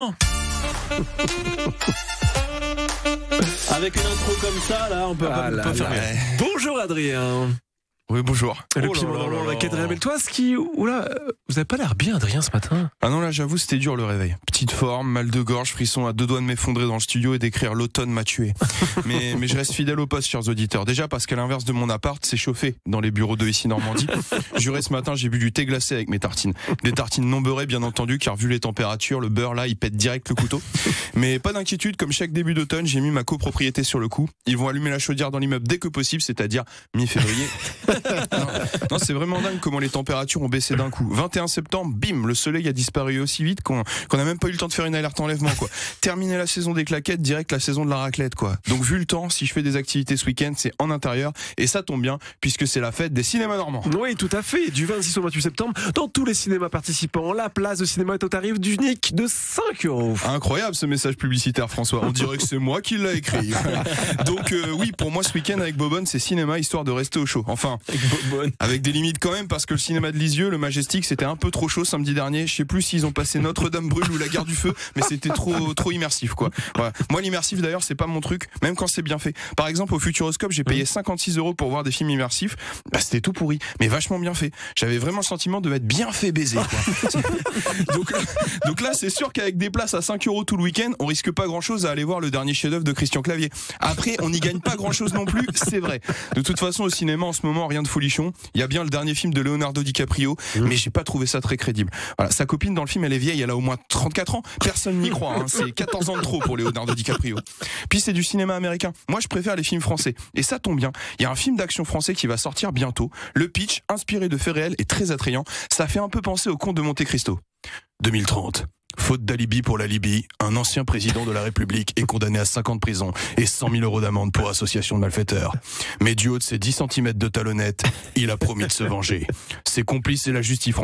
Avec une intro comme ça, là, on peut pas faire mieux. Bonjour Adrien. Oui, bonjour. Le petit moment avec Adrien Beltoise qui... Oula, vous avez pas l'air bien Adrien ce matin. Ah non, là j'avoue c'était dur le réveil. Petite forme, mal de gorge, frisson à deux doigts de m'effondrer dans le studio et d'écrire l'automne m'a tué. Mais je reste fidèle au poste, chers auditeurs. Déjà parce qu'à l'inverse de mon appart, c'est chauffé dans les bureaux de ici Normandie. Juré, ce matin j'ai bu du thé glacé avec mes tartines. Des tartines non beurrées bien entendu, car vu les températures, le beurre là il pète direct le couteau. Mais pas d'inquiétude, comme chaque début d'automne, j'ai mis ma copropriété sur le coup. Ils vont allumer la chaudière dans l'immeuble dès que possible, c'est-à-dire mi-février. Non, c'est vraiment dingue comment les températures ont baissé d'un coup. 21 septembre, bim, le soleil a disparu aussi vite qu'on a même pas eu le temps de faire une alerte enlèvement, quoi. Terminer la saison des claquettes, direct la saison de la raclette, quoi. Donc vu le temps, si je fais des activités ce week-end, c'est en intérieur, et ça tombe bien, puisque c'est la fête des cinémas normands. Oui, tout à fait. Du 26 au 28 septembre, dans tous les cinémas participants, la place de cinéma est au tarif d'unique de 5 €. Incroyable ce message publicitaire, François. On dirait que c'est moi qui l'ai écrit. Donc oui, pour moi ce week-end avec Bobonne, c'est cinéma histoire de rester au chaud. Enfin, avec des limites quand même, parce que le cinéma de Lisieux, le Majestic, c'était un peu trop chaud samedi dernier. Je sais plus s'ils ont passé Notre-Dame brûle ou la Gare du Feu, mais c'était trop immersif, quoi. Voilà. Moi, l'immersif d'ailleurs, c'est pas mon truc, même quand c'est bien fait. Par exemple, au Futuroscope, j'ai payé 56 € pour voir des films immersifs. Bah, c'était tout pourri, mais vachement bien fait. J'avais vraiment le sentiment de m'être bien fait baiser, quoi. donc là, c'est sûr qu'avec des places à 5 € tout le week-end, on risque pas grand-chose à aller voir le dernier chef-d'œuvre de Christian Clavier. Après, on n'y gagne pas grand-chose non plus, c'est vrai. De toute façon, au cinéma, en ce moment, rien de folichon. Il y a bien le dernier film de Leonardo DiCaprio, mais j'ai pas trouvé ça très crédible. Voilà, sa copine dans le film, elle est vieille, elle a au moins 34 ans. Personne n'y croit, hein. C'est 14 ans de trop pour Leonardo DiCaprio. Puis c'est du cinéma américain. Moi, je préfère les films français. Et ça tombe bien. Il y a un film d'action français qui va sortir bientôt. Le pitch, inspiré de faits réels, est très attrayant. Ça fait un peu penser au Comte de Monte Cristo. 2030. Faute d'alibi pour la Libye, un ancien président de la République est condamné à 5 ans de prison et 100 000 € d'amende pour association de malfaiteurs. Mais du haut de ses 10 cm de talonnette, il a promis de se venger. Ses complices et la justice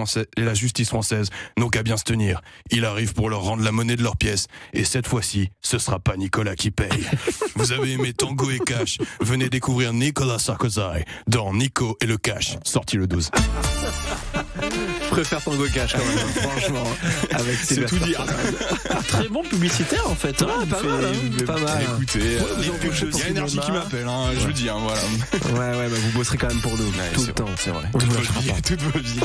française n'ont qu'à bien se tenir. Il arrive pour leur rendre la monnaie de leurs pièces. Et cette fois-ci, ce sera pas Nicolas qui paye. Vous avez aimé Tango et Cash? Venez découvrir Nicolas Sarkozy dans Nico et le Cash, sorti le 12. Je préfère Tango Cash quand même, franchement. Avec c'est tout dire. Très bon publicitaire en fait. Pas mal, hein, pas mal. Écoutez, il y a énergie qui m'appelle, hein, je vous dis, hein, voilà. Ouais, bah vous bosserez quand même pour nous, tout le temps. C'est vrai. On Toute vous votre lâchera vie, pas. toute votre vie.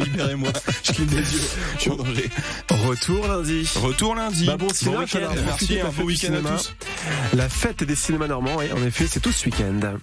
Libérez-moi. Je cligne des yeux. Je suis en danger. Retour lundi. Retour lundi. Bah bon cinéma, week-end. alors, Merci, profitez de la un fête beau du week-end à cinéma. tous. La fête des cinémas normands, et en effet, c'est tout ce week-end.